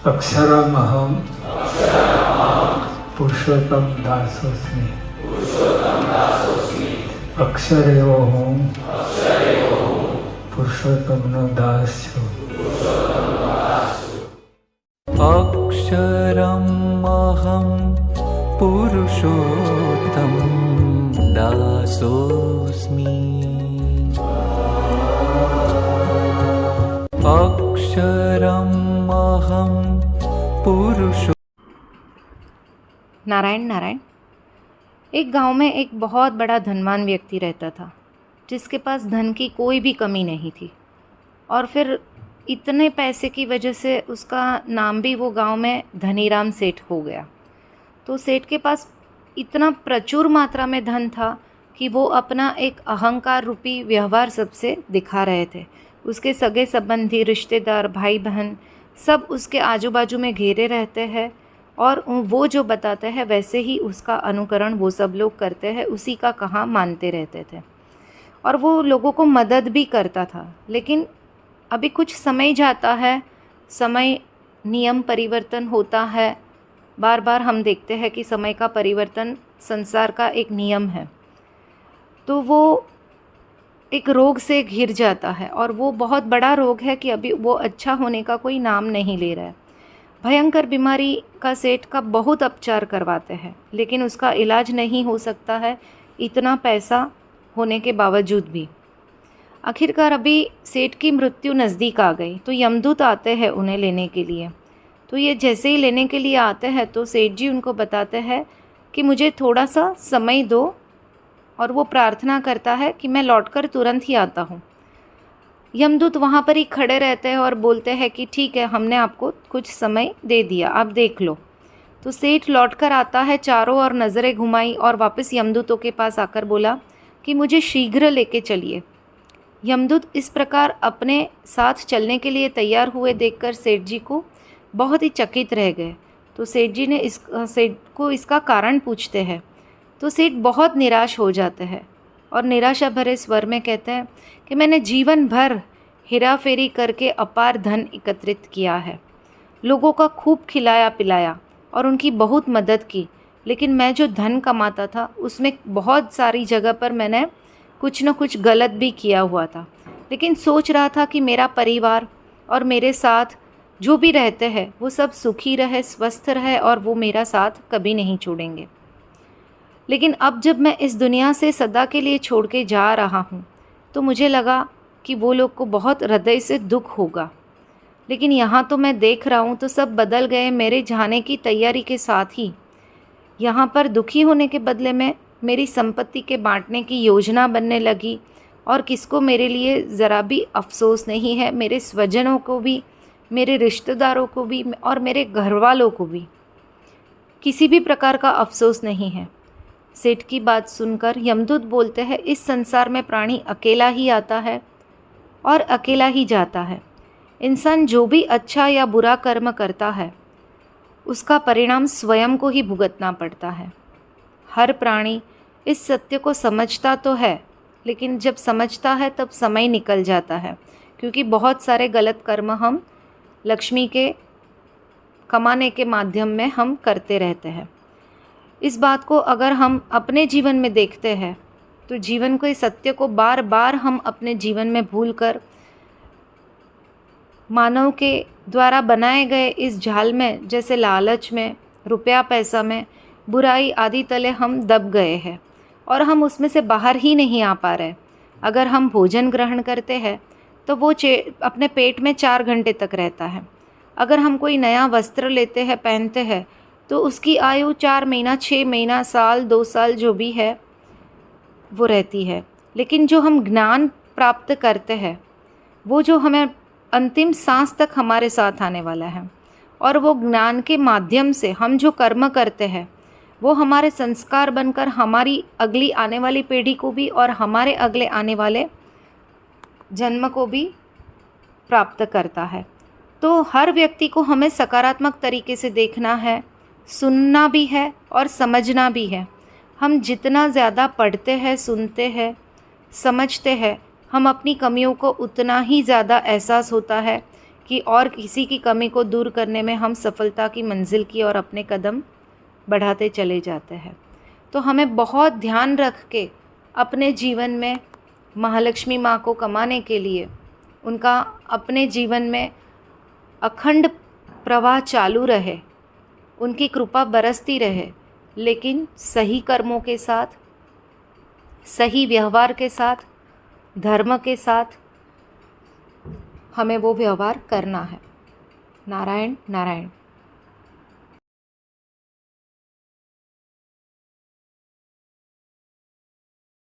अक्षरमहं पुरुषोत्तम दासोस्मि। अक्षर एवो हूँ, पुरुषोत्तमनो दास છું। अक्षरमहं पुरुषोत्तम दासोऽस्मि। अक्षरमहं पुरुषो। नारायण नारायण। एक गांव में एक बहुत बड़ा धनवान व्यक्ति रहता था, जिसके पास धन की कोई भी कमी नहीं थी। और फिर इतने पैसे की वजह से उसका नाम भी वो गांव में धनीराम सेठ हो गया। तो सेठ के पास इतना प्रचुर मात्रा में धन था कि वो अपना एक अहंकार रूपी व्यवहार सबसे दिखा रहे थे। उसके सगे संबंधी, रिश्तेदार, भाई बहन सब उसके आजू बाजू में घेरे रहते हैं और वो जो बताते हैं वैसे ही उसका अनुकरण वो सब लोग करते हैं, उसी का कहा मानते रहते थे। और वो लोगों को मदद भी करता था। लेकिन अभी कुछ समय जाता है, समय नियम परिवर्तन होता है। बार बार हम देखते हैं कि समय का परिवर्तन संसार का एक नियम है। तो वो एक रोग से घिर जाता है और वो बहुत बड़ा रोग है कि अभी वो अच्छा होने का कोई नाम नहीं ले रहा है। भयंकर बीमारी का सेठ का बहुत उपचार करवाते हैं, लेकिन उसका इलाज नहीं हो सकता है, इतना पैसा होने के बावजूद भी। आखिरकार अभी सेठ की मृत्यु नज़दीक आ गई, तो यमदूत आते हैं उन्हें लेने के लिए। तो ये जैसे ही लेने के लिए आते हैं तो सेठ जी उनको बताते हैं कि मुझे थोड़ा सा समय दो, और वो प्रार्थना करता है कि मैं लौटकर तुरंत ही आता हूँ। यमदूत वहाँ पर ही खड़े रहते हैं और बोलते हैं कि ठीक है, हमने आपको कुछ समय दे दिया, आप देख लो। तो सेठ लौटकर आता है, चारों ओर नज़रें घुमाई और वापस यमदूतों के पास आकर बोला कि मुझे शीघ्र लेके चलिए। यमदूत इस प्रकार अपने साथ चलने के लिए तैयार हुए देखकर सेठ जी को बहुत ही चकित रह गए। तो सेठ जी ने सेठ को इसका कारण पूछते हैं। तो सेठ बहुत निराश हो जाते हैं और निराशा भरे स्वर में कहते हैं कि मैंने जीवन भर हेरा फेरी करके अपार धन एकत्रित किया है, लोगों का खूब खिलाया पिलाया और उनकी बहुत मदद की, लेकिन मैं जो धन कमाता था उसमें बहुत सारी जगह पर मैंने कुछ न कुछ गलत भी किया हुआ था। लेकिन सोच रहा था कि मेरा परिवार और मेरे साथ जो भी रहते हैं वो सब सुखी रहे, स्वस्थ रहे और वो मेरा साथ कभी नहीं छोड़ेंगे। लेकिन अब जब मैं इस दुनिया से सदा के लिए छोड़ के जा रहा हूँ तो मुझे लगा कि वो लोग को बहुत हृदय से दुख होगा। लेकिन यहाँ तो मैं देख रहा हूँ तो सब बदल गए मेरे जाने की तैयारी के साथ ही। यहाँ पर दुखी होने के बदले में मेरी संपत्ति के बांटने की योजना बनने लगी और किसको मेरे लिए ज़रा भी अफसोस नहीं है, मेरे स्वजनों को भी, मेरे रिश्तेदारों को भी और मेरे घर वालों को भी किसी भी प्रकार का अफसोस नहीं है। सेठ की बात सुनकर यमदूत बोलते हैं, इस संसार में प्राणी अकेला ही आता है और अकेला ही जाता है। इंसान जो भी अच्छा या बुरा कर्म करता है उसका परिणाम स्वयं को ही भुगतना पड़ता है। हर प्राणी इस सत्य को समझता तो है, लेकिन जब समझता है तब समय निकल जाता है, क्योंकि बहुत सारे गलत कर्म हम लक्ष्मी के कमाने के माध्यम में हम करते रहते हैं। इस बात को अगर हम अपने जीवन में देखते हैं तो जीवन को, इस सत्य को बार बार हम अपने जीवन में भूलकर मानव के द्वारा बनाए गए इस जाल में, जैसे लालच में, रुपया पैसा में, बुराई आदि तले हम दब गए हैं और हम उसमें से बाहर ही नहीं आ पा रहे। अगर हम भोजन ग्रहण करते हैं तो वो अपने पेट में 4 घंटे तक रहता है। अगर हम कोई नया वस्त्र लेते हैं, पहनते हैं, तो उसकी आयु 4 महीना, 6 महीना, साल, 2 साल जो भी है वो रहती है। लेकिन जो हम ज्ञान प्राप्त करते हैं वो जो हमें अंतिम सांस तक हमारे साथ आने वाला है, और वो ज्ञान के माध्यम से हम जो कर्म करते हैं वो हमारे संस्कार बनकर हमारी अगली आने वाली पीढ़ी को भी और हमारे अगले आने वाले जन्म को भी प्राप्त करता है। तो हर व्यक्ति को हमें सकारात्मक तरीके से देखना है, सुनना भी है और समझना भी है। हम जितना ज़्यादा पढ़ते हैं, सुनते हैं, समझते हैं, हम अपनी कमियों को उतना ही ज़्यादा एहसास होता है कि और किसी की कमी को दूर करने में हम सफलता की मंजिल की ओर अपने कदम बढ़ाते चले जाते हैं। तो हमें बहुत ध्यान रख के अपने जीवन में महालक्ष्मी माँ को कमाने के लिए उनका अपने जीवन में अखंड प्रवाह चालू रहे, उनकी कृपा बरसती रहे, लेकिन सही कर्मों के साथ, सही व्यवहार के साथ, धर्म के साथ हमें वो व्यवहार करना है। नारायण नारायण।